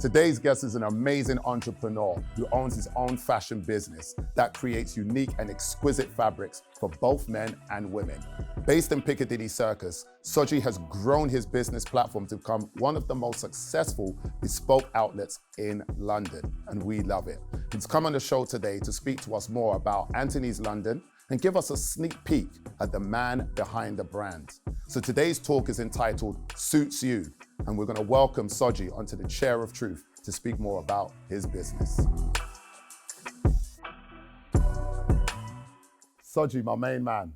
Today's guest is an amazing entrepreneur who owns his own fashion business that creates unique and exquisite fabrics for both men and women. Based in Piccadilly Circus, Soji has grown his business platform to become one of the most successful bespoke outlets in London, and we love it. He's come on the show today to speak to us more about Anthony's London and give us a sneak peek at the man behind the brand. So today's talk is entitled Suits You, and we're going to welcome Soji onto the chair of truth to speak more about his business. Soji, my main man,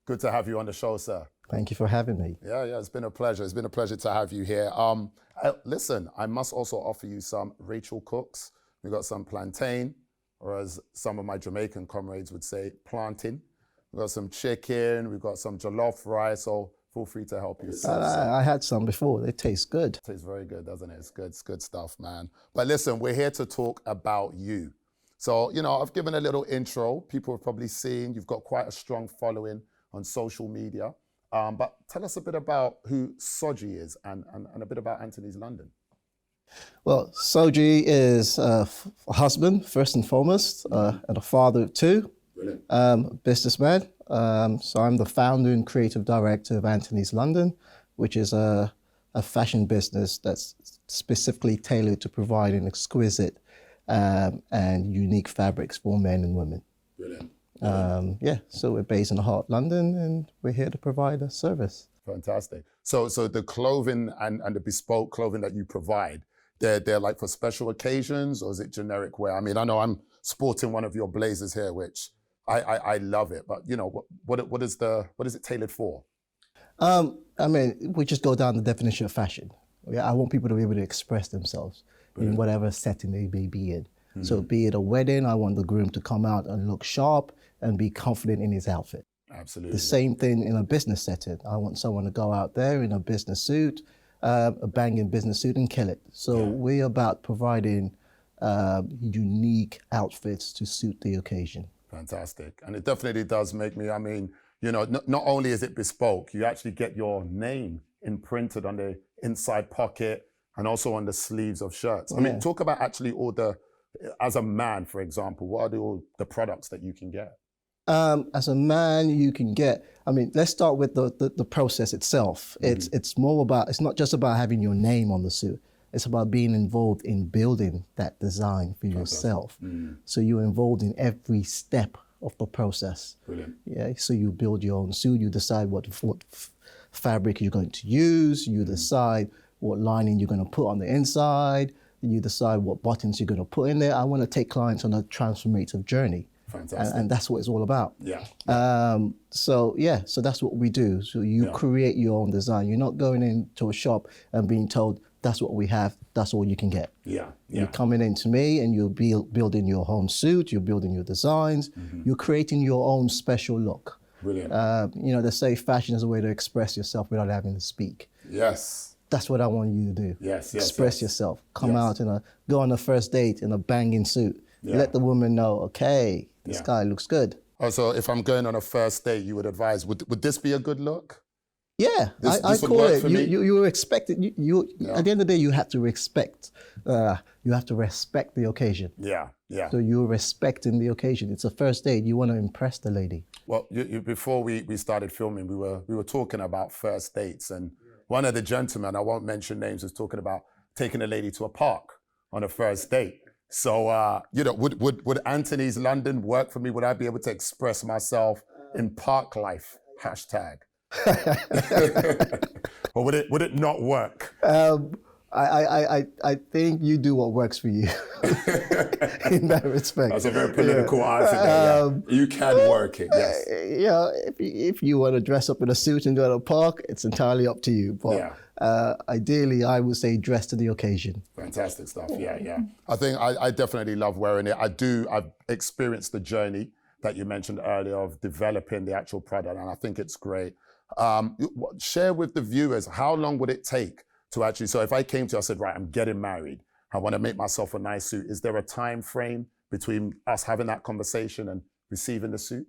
good to have you on the show, sir. Thank you for having me. Yeah, it's been a pleasure. It's been a pleasure to have you here. Listen, I must also offer you some Rachel Cooks. We've got some plantain, or as some of my Jamaican comrades would say, plantain. We've got some chicken, we've got some jollof rice, so feel free to help yourself. I had some before. They taste good. It tastes very good, doesn't it? It's good stuff, man. But listen, we're here to talk about you. So, I've given a little intro. People have probably seen you've got quite a strong following on social media. But tell us a bit about who Soji is and a bit about Anthony's London. Well, Soji is a husband, first and foremost, and a father of two. Brilliant. Businessman. So I'm the founder and creative director of Anthony's London, which is a fashion business that's specifically tailored to providing exquisite and unique fabrics for men and women. Brilliant. So we're based in the heart of London, and we're here to provide a service. Fantastic. So the clothing and the bespoke clothing that you provide, they're like for special occasions, or is it generic wear? I mean, I know I'm sporting one of your blazers here, which I love it, but what is it tailored for? We just go down the definition of fashion. I want people to be able to express themselves in whatever setting they may be in. Mm-hmm. So be it a wedding, I want the groom to come out and look sharp and be confident in his outfit. Absolutely. The same thing in a business setting. I want someone to go out there in a business suit, a banging business suit, and kill it. So we're about providing unique outfits to suit the occasion. Fantastic. And it definitely does make me, not only is it bespoke, you actually get your name imprinted on the inside pocket and also on the sleeves of shirts. I mean, talk about actually as a man, for example, what are all the products that you can get? As a man, you can get, let's start with the process itself. Mm-hmm. It's not just about having your name on the suit. It's about being involved in building that design for yourself. Mm. So you're involved in every step of the process. Brilliant. Yeah. So you build your own suit. You decide what fabric you're going to use. You decide what lining you're going to put on the inside. You decide what buttons you're going to put in there. I want to take clients on a transformative journey. Fantastic. And that's what it's all about. Yeah. So that's what we do. So you create your own design. You're not going into a shop and being told, that's what we have, that's all you can get. Yeah. You're coming into me and you're building your own suit, you're building your designs, you're creating your own special look. Brilliant. They say fashion is a way to express yourself without having to speak. Yes. That's what I want you to do. Yes. Express yourself. Come out go on a first date in a banging suit. Yeah. Let the woman know, okay, this guy looks good. Oh, so if I'm going on a first date, you would advise, would this be a good look? Yeah, I call it. You expect it. At the end of the day, you have to respect. You have to respect the occasion. Yeah. So you're respecting the occasion. It's a first date. You want to impress the lady. Well, before we started filming, we were talking about first dates, and one of the gentlemen, I won't mention names, was talking about taking a lady to a park on a first date. So would Anthony's London work for me? Would I be able to express myself in park life? #. Or would it not work? I think you do what works for you in that respect. That's a very political answer. You can work it, yes. If you want to dress up in a suit and go to a park, it's entirely up to you. But ideally, I would say dress to the occasion. Fantastic stuff. Yeah. I think I definitely love wearing it. I've experienced the journey that you mentioned earlier of developing the actual product, and I think it's great. Share with the viewers, how long would it take to actually, so if I came to you, I said, right, I'm getting married, I want to make myself a nice suit. Is there a time frame between us having that conversation and receiving the suit?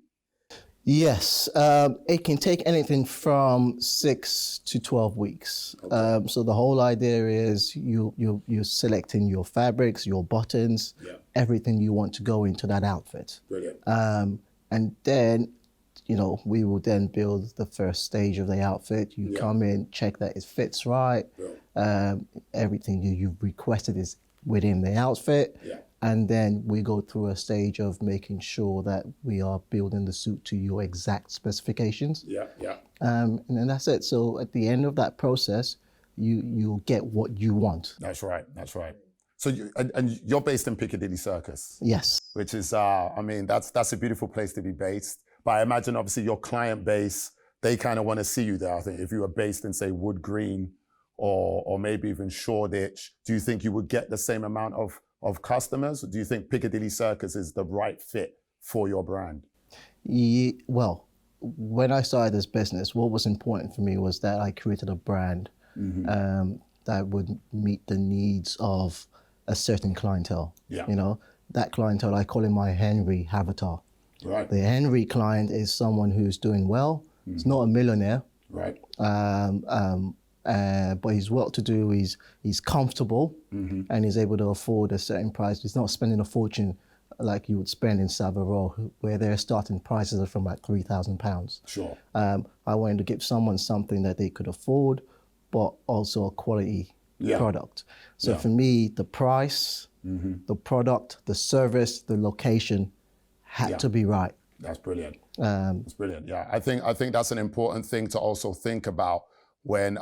Yes, it can take anything from 6 to 12 weeks. Okay. So the whole idea is you're selecting your fabrics, your buttons, everything you want to go into that outfit. Brilliant. And then, we will then build the first stage of the outfit. You come in, check that it fits right. Everything you've requested is within the outfit. And then we go through a stage of making sure that we are building the suit to your exact specifications. And then that's it. So at the end of that process, you'll get what you want. That's right. So and you're based in Piccadilly Circus. Yes. Which is, that's a beautiful place to be based. But I imagine obviously your client base, they kind of want to see you there. I think if you were based in, say, Wood Green or maybe even Shoreditch, do you think you would get the same amount of customers? Or do you think Piccadilly Circus is the right fit for your brand? Well, when I started this business, what was important for me was that I created a brand that would meet the needs of a certain clientele. That clientele, I call it my Henry avatar. Right. The Henry client is someone who's doing well. He's not a millionaire. Right. But he's well-to-do, he's comfortable, and he's able to afford a certain price. He's not spending a fortune like you would spend in Savile Row, where their starting prices are from like £3,000. Sure. I wanted to give someone something that they could afford, but also a quality product. So for me, the price, the product, the service, the location had to be right. That's brilliant. That's brilliant. Yeah, I think that's an important thing to also think about when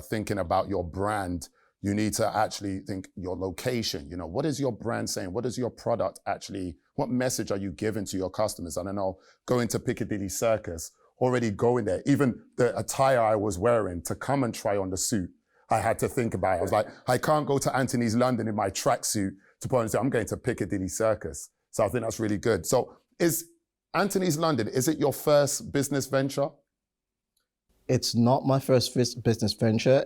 thinking about your brand. You need to actually think your location. What is your brand saying? What is your product actually? What message are you giving to your customers? I don't know, going to Piccadilly Circus, already going there, even the attire I was wearing to come and try on the suit, I had to think about it. I was like, I can't go to Anthony's London in my tracksuit to put on and say, I'm going to Piccadilly Circus. So I think that's really good. So is Anthony's London, is it your first business venture? It's not my first business venture.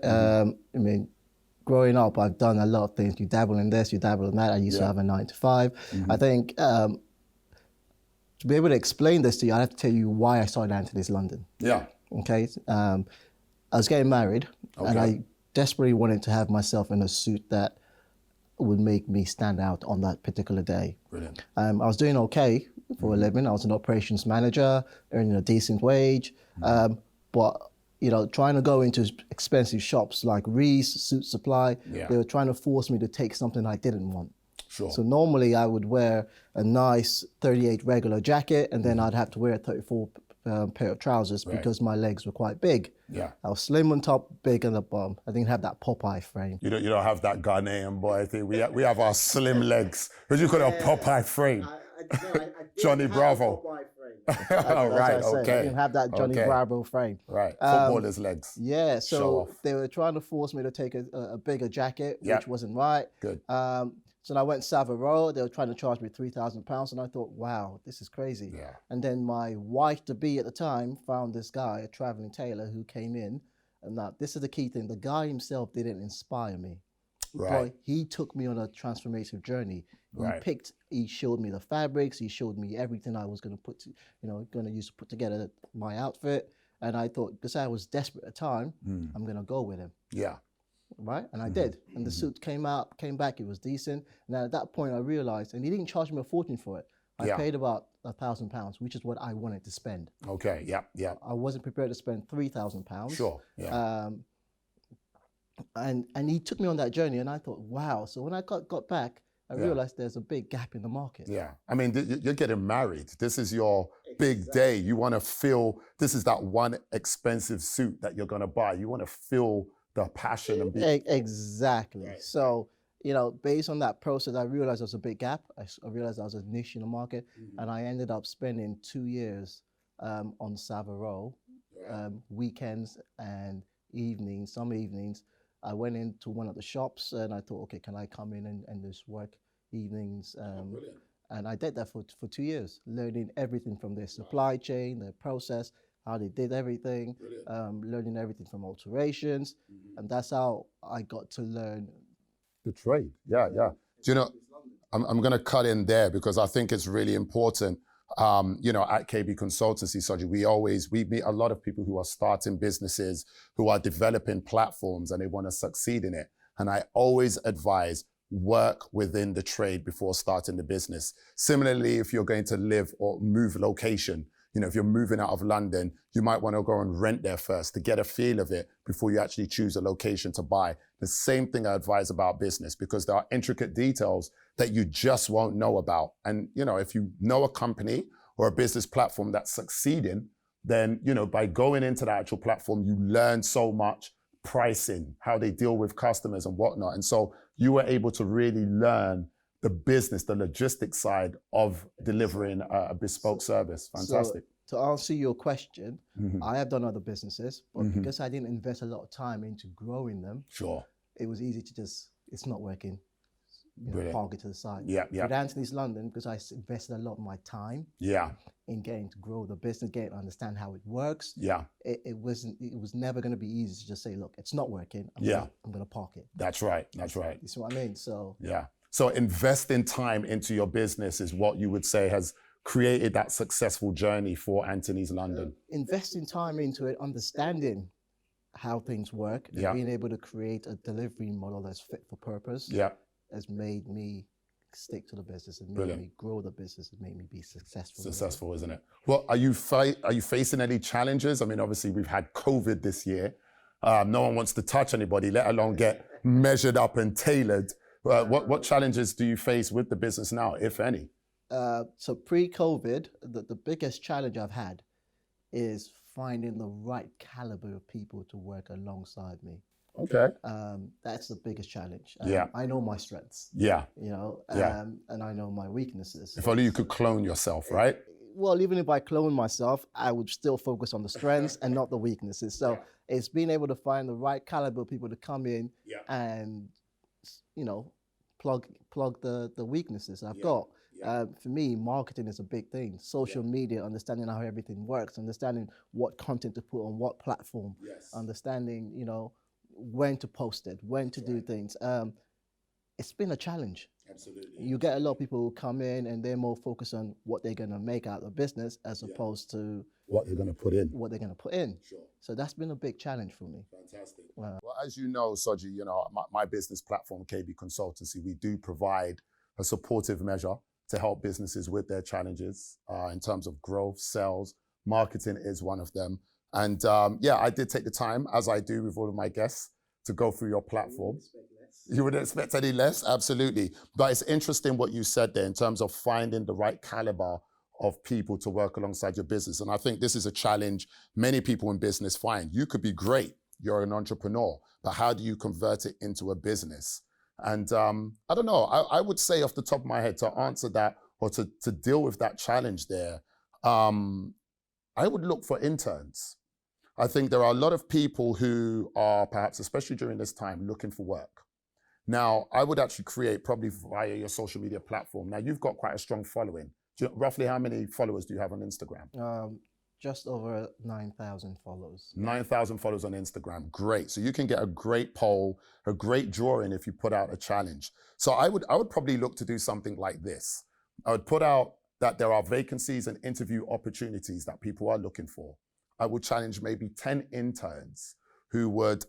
Growing up, I've done a lot of things. You dabble in this, you dabble in that. I used to have a 9-to-5. I think to be able to explain this to you, I have to tell you why I started Anthony's London. Yeah. Okay. I was getting married, and I desperately wanted to have myself in a suit that would make me stand out on that particular day. Brilliant. I was doing okay for a living. I was an operations manager, earning a decent wage, but trying to go into expensive shops like Reese, Suit Supply, they were trying to force me to take something I didn't want. Sure. So normally I would wear a nice 38 regular jacket, and then I'd have to wear a 34 pair of trousers because my legs were quite big. Yeah. I was slim on top, big on the bottom. I didn't have that Popeye frame. You don't have that Ghanaian boy thing. We have our slim legs. What do you call it, a Popeye frame? Johnny Bravo. Oh, right, okay. I didn't have that Johnny Bravo frame. Right, footballer's legs. Yeah, so they were trying to force me to take a bigger jacket, which wasn't right. Good. So I went Savile Row. They were trying to charge me £3,000, and I thought, wow, this is crazy. Yeah. And then my wife-to-be at the time found this guy, a traveling tailor, who came in. And now, this is the key thing. The guy himself didn't inspire me. Right. But he took me on a transformative journey. Right. He showed me the fabrics. He showed me everything I was going to use to put together my outfit. And I thought, because I was desperate at the time, I'm going to go with him. Yeah. Right? And I did. And the suit came back, it was decent. And at that point I realized, and he didn't charge me a fortune for it. I paid about £1,000, which is what I wanted to spend. Okay, yeah. I wasn't prepared to spend £3,000. Sure, yeah. And he took me on that journey, and I thought, wow. So when I got back, I realized there's a big gap in the market. Yeah, I mean, you're getting married. This is your big day. You want to feel, this is that one expensive suit that you're going to buy. You want to feel the passion and be... Exactly. Right. So, based on that process, I realized there was a big gap. I realized there was a niche in the market, and I ended up spending 2 years on Savile Row, weekends and evenings, some evenings. I went into one of the shops and I thought, okay, can I come in and just work evenings? And I did that for 2 years, learning everything from their supply chain, their process, how they did everything, learning everything from alterations. And that's how I got to learn the trade. Yeah. Do you know, I'm going to cut in there because I think it's really important. At KB Consultancy, Soji, we meet a lot of people who are starting businesses, who are developing platforms, and they want to succeed in it. And I always advise work within the trade before starting the business. Similarly, if you're going to live or move location, if you're moving out of London, you might want to go and rent there first to get a feel of it before you actually choose a location to buy. The same thing I advise about business, because there are intricate details that you just won't know about. And, if you know a company or a business platform that's succeeding, then, by going into the actual platform, you learn so much: pricing, how they deal with customers and whatnot. And so you were able to really learn the business, the logistics side of delivering a bespoke service. Fantastic. So to answer your question, I have done other businesses, but because I didn't invest a lot of time into growing them, Sure. It was easy to just, it's not working, park it to the side. Yeah. With Anthony's London, because I invested a lot of my time in getting to grow the business, getting to understand how it works. Yeah. It was never going to be easy to just say, look, it's not working. I'm going to park it. That's right. You see what I mean? So yeah. So investing time into your business is what you would say has created that successful journey for Anthony's London. Investing time into it, understanding how things work, and being able to create a delivery model that's fit for purpose has made me stick to the business and made me grow the business and made me be successful. Successful, isn't it? Well, are you facing any challenges? I mean, obviously we've had COVID this year. No one wants to touch anybody, let alone get measured up and tailored. What challenges do you face with the business now, if any? So pre-COVID, the biggest challenge I've had is finding the right caliber of people to work alongside me. Okay. That's the biggest challenge. I know my strengths. And I know my weaknesses. If only you could clone yourself, right? Well, even if I clone myself, I would still focus on the strengths and not the weaknesses. So it's being able to find the right caliber of people to come in and, plug the weaknesses I've got. For me, marketing is a big thing. Social media, understanding how everything works, understanding what content to put on what platform, understanding, when to post it, when to do things. It's been a challenge. Absolutely. You get a lot of people who come in and they're more focused on what they're going to make out of the business as opposed to what they're going to put in. Sure. So that's been a big challenge for me. Fantastic. Well, as you know, Soji, my business platform, KB Consultancy, we do provide a supportive measure to help businesses with their challenges in terms of growth, sales. Marketing is one of them. And I did take the time, as I do with all of my guests, to go through your platform. You wouldn't expect any less, absolutely. But it's interesting what you said there in terms of finding the right caliber of people to work alongside your business. And I think this is a challenge many people in business find. You could be great, you're an entrepreneur, but how do you convert it into a business? And I don't know, I would say off the top of my head, to answer that or to deal with that challenge there, I would look for interns. I think there are a lot of people who are perhaps, especially during this time, looking for work. Now, I would actually create, probably via your social media platform. Now, you've got quite a strong following. Roughly how many followers do you have on Instagram? Just over 9,000 followers. 9,000 followers on Instagram. Great. So you can get a great poll, a great drawing if you put out a challenge. So I would probably look to do something like this. I would put out that there are vacancies and interview opportunities that people are looking for. I would challenge maybe 10 interns who would,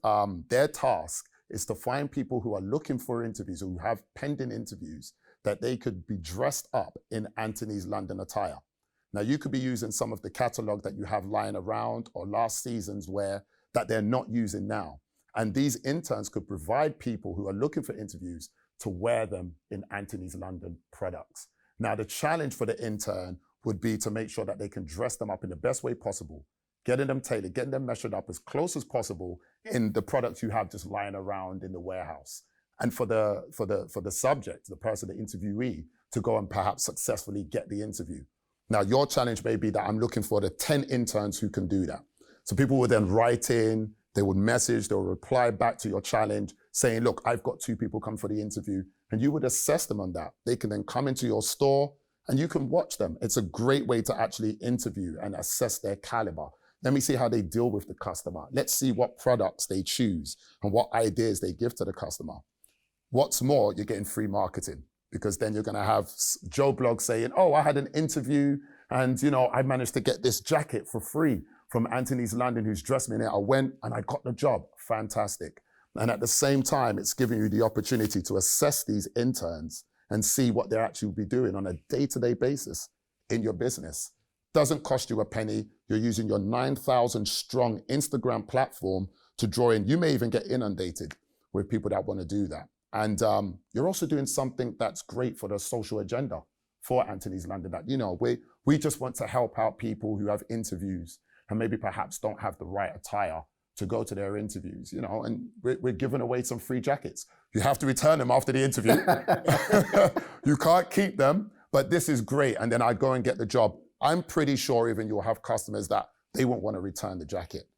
their task is to find people who are looking for interviews, who have pending interviews, that they could be dressed up in Anthony's London attire. Now, you could be using some of the catalog that you have lying around or last season's wear that they're not using now. And these interns could provide people who are looking for interviews to wear them in Anthony's London products. Now, the challenge for the intern would be to make sure that they can dress them up in the best way possible, getting them tailored, getting them measured up as close as possible in the products you have just lying around in the warehouse. And for the subject, the person, the interviewee, to go and perhaps successfully get the interview. Now, your challenge may be that I'm looking for the 10 interns who can do that. So people would then write in, they would message, they'll reply back to your challenge saying, look, I've got 2 people come for the interview, and you would assess them on that. They can then come into your store and you can watch them. It's a great way to actually interview and assess their caliber. Let me see how they deal with the customer. Let's see what products they choose and what ideas they give to the customer. What's more, you're getting free marketing, because then you're going to have Joe Blog saying, oh, I had an interview And, you know, I managed to get this jacket for free from Anthony's London, who's dressed me in it. I went and I got the job. Fantastic. And at the same time, it's giving you the opportunity to assess these interns and see what they're actually be doing on a day-to-day basis in your business. Doesn't cost you a penny. You're using your 9,000 strong Instagram platform to draw in. You may even get inundated with people that want to do that. And you're also doing something that's great for the social agenda for Anthony's London. That, you know, we just want to help out people who have interviews and maybe perhaps don't have the right attire to go to their interviews, you know, and we're giving away some free jackets. You have to return them after the interview. You can't keep them, but this is great. And then I go and get the job. I'm pretty sure even you'll have customers that they won't want to return the jacket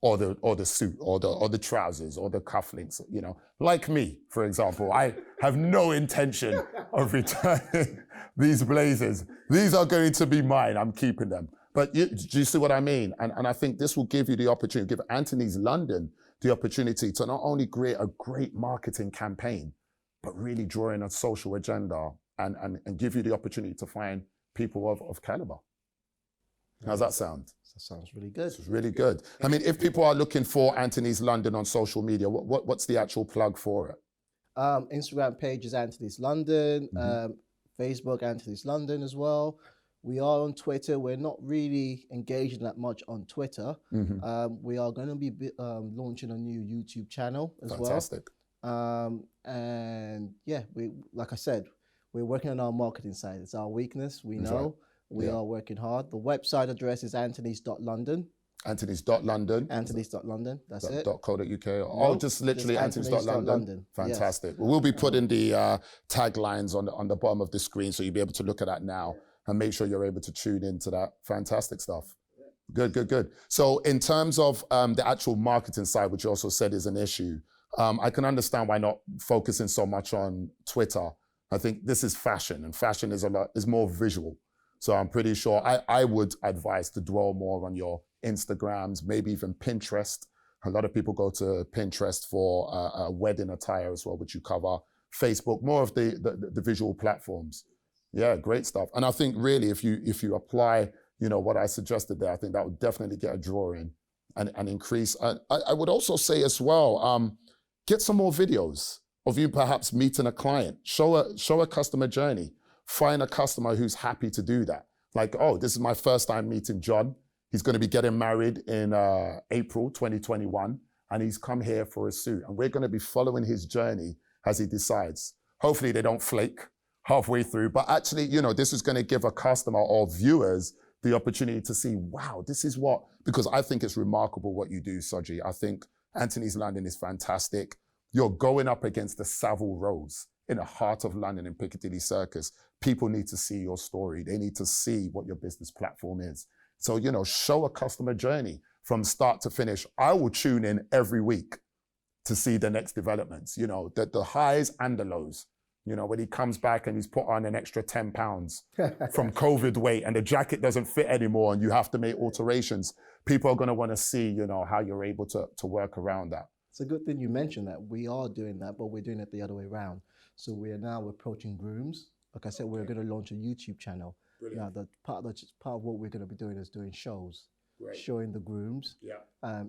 or the suit or the trousers or the cufflinks, you know. Like me, for example, I have no intention of returning these blazers. These are going to be mine. I'm keeping them. But do you see what I mean? And I think this will give you the opportunity, give Anthony's London the opportunity to not only create a great marketing campaign, but really draw in a social agenda and give you the opportunity to find people of caliber. How's that sound? That sounds really good. It's really good. I mean, if people are looking for Anthony's London on social media, what's the actual plug for it? Instagram page is Anthony's London, Facebook Anthony's London as well. We are on Twitter. We're not really engaging that much on Twitter. We are going to be launching a new YouTube channel as well. Fantastic. And yeah, like I said, we're working on our marketing side. It's our weakness. We know. Right. We are working hard. The website address is anthonys.london. Anthonys.london. Anthonys.london. That's it. .co.uk. Or just literally Anthonys.london. Fantastic. Yeah. We'll be putting the taglines on the bottom of the screen, so you'll be able to look at that now and make sure you're able to tune into that. Fantastic stuff. Good. So in terms of the actual marketing side, which you also said is an issue, I can understand why not focusing so much on Twitter. I think this is fashion, and fashion is more visual. So I'm pretty sure I would advise to dwell more on your Instagrams, maybe even Pinterest. A lot of people go to Pinterest for wedding attire as well, which you cover. Facebook, more of the visual platforms. Yeah, great stuff. And I think really if you apply, you know, what I suggested there, I think that would definitely get a draw in and increase. I would also say as well, get some more videos of you perhaps meeting a client. Show a customer journey. Find a customer who's happy to do that. Like, oh, this is my first time meeting John. He's going to be getting married in April 2021, and he's come here for a suit. And we're going to be following his journey as he decides. Hopefully they don't flake halfway through, but actually, you know, this is going to give a customer or viewers the opportunity to see, wow, this is what, because I think it's remarkable what you do, Soji. I think Anthony's London is fantastic. You're going up against the Savile Rows in the heart of London in Piccadilly Circus. People need to see your story. They need to see what your business platform is. So, you know, show a customer journey from start to finish. I will tune in every week to see the next developments, you know, the highs and the lows. You know, when he comes back and he's put on an extra 10 pounds from COVID weight and the jacket doesn't fit anymore and you have to make alterations, people are going to want to see, you know, how you're able to work around that. It's a good thing you mentioned that. We are doing that, but we're doing it the other way around. So we are now approaching grooms. Like I said, we're going to launch a YouTube channel. Brilliant. Now, part of what we're going to be doing is doing shows, showing the grooms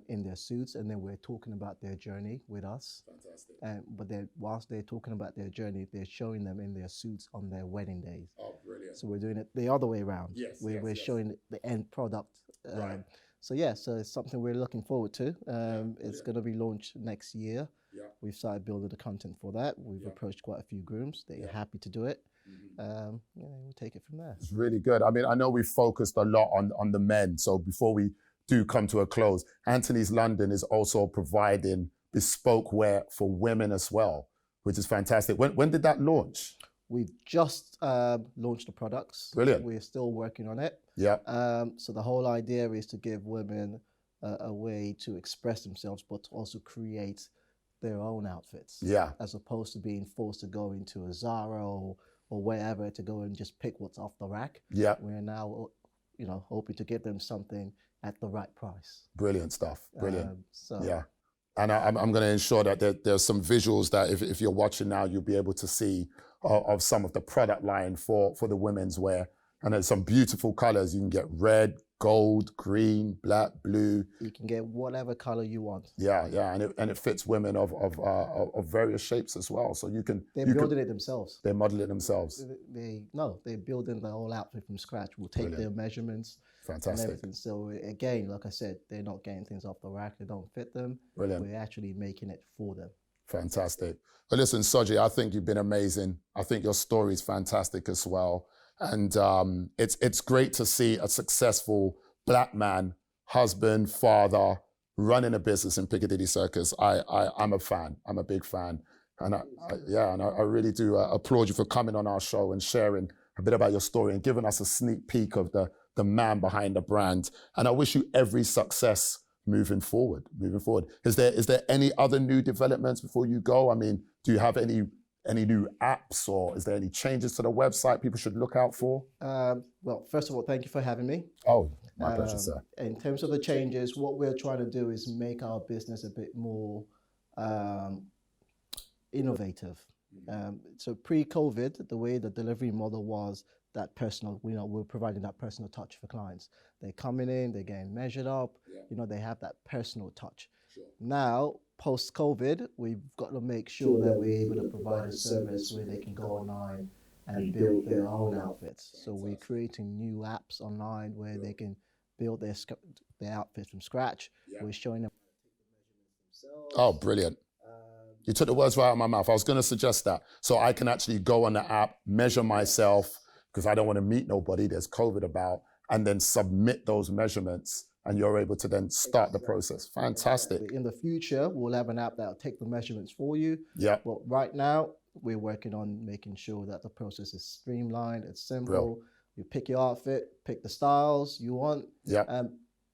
in their suits, and then we're talking about their journey with us. Fantastic. But then whilst they're talking about their journey, they're showing them in their suits on their wedding days. Oh, brilliant. So we're doing it the other way around. Yes, we're showing the end product. So it's something we're looking forward to. It's going to be launched next year. Yeah. We've started building the content for that. We've approached quite a few grooms. They're happy to do it. We'll take it from there. It's really good. I mean, I know we've focused a lot on the men. So before we do come to a close, Anthony's London is also providing bespoke wear for women as well, which is fantastic. When did that launch? We've just launched the products. Brilliant. We're still working on it. Yeah. So the whole idea is to give women a way to express themselves, but to also create their own outfits. Yeah. As opposed to being forced to go into a Zara or wherever to go and just pick what's off the rack. Yeah. We're now, you know, hoping to give them something at the right price. Brilliant stuff. Brilliant. Yeah. And I'm going to ensure that there's some visuals that if you're watching now, you'll be able to see of some of the product line for the women's wear. And there's some beautiful colors. You can get red, gold, green, black, blue. You can get whatever color you want. Yeah, and it fits women of various shapes as well. So they're building it themselves. They model it themselves. They're building the whole outfit from scratch. We'll take their measurements. Fantastic. And everything. So again, like I said, they're not getting things off the rack. They don't fit them. Brilliant. We're actually making it for them. Fantastic. But listen, Soji, I think you've been amazing. I think your story is fantastic as well. And it's great to see a successful Black man, husband, father, running a business in Piccadilly Circus. I'm a fan. I'm a big fan. And I really do applaud you for coming on our show and sharing a bit about your story and giving us a sneak peek of the man behind the brand. And I wish you every success moving forward. Is there any other new developments before you go? I mean, do you have any new apps, or is there any changes to the website people should look out for? Well, first of all, thank you for having me. Oh, my pleasure, sir. In terms of the changes, what we're trying to do is make our business a bit more innovative. So pre-COVID, the way the delivery model was, that personal, we're providing that personal touch for clients. They're coming in, they're getting measured up, they have that personal touch. Sure. Now, post-COVID, we've got to make sure that we're able to provide a service where they can go online and build their own outfits. So we're creating new apps online where they can build their outfits from scratch. Yeah. We're showing them how to take the measurements themselves. Oh, brilliant. You took the words right out of my mouth. I was going to suggest that. So I can actually go on the app, measure myself, because I don't want to meet nobody, there's COVID about, and then submit those measurements, and you're able to then start the process. Fantastic. In the future, we'll have an app that'll take the measurements for you. Yeah. But right now, we're working on making sure that the process is streamlined, it's simple. Real. You pick your outfit, pick the styles you want, yeah.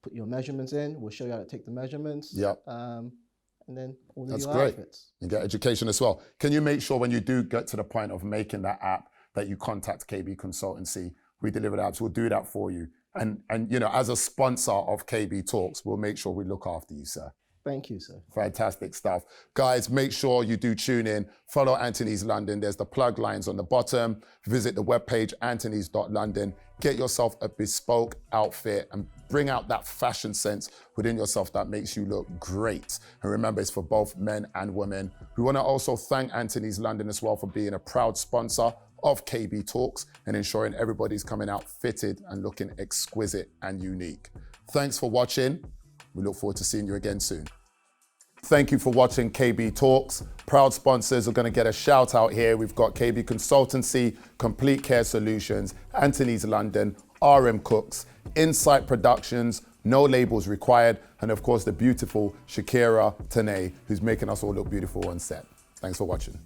Put your measurements in, we'll show you how to take the measurements. Yeah. And then all the That's new great. outfits. You get education as well. Can you make sure when you do get to the point of making that app that you contact KB Consultancy? We deliver the apps, we'll do that for you. And as a sponsor of KB Talks, we'll make sure we look after you, sir. Thank you, sir. Fantastic stuff. Guys, make sure you do tune in. Follow Anthony's London. There's the plug lines on the bottom. Visit the webpage, anthonys.london. Get yourself a bespoke outfit and bring out that fashion sense within yourself that makes you look great. And remember, it's for both men and women. We want to also thank Anthony's London as well for being a proud sponsor of KB Talks and ensuring everybody's coming out fitted and looking exquisite and unique. Thanks for watching. We look forward to seeing you again soon. Thank you for watching KB Talks. Proud sponsors are going to get a shout out here. We've got KB Consultancy, Complete Care Solutions, Anthony's London, RM Cooks, Insight Productions, No Labels Required, and of course the beautiful Shakira Tanay, who's making us all look beautiful on set. Thanks for watching.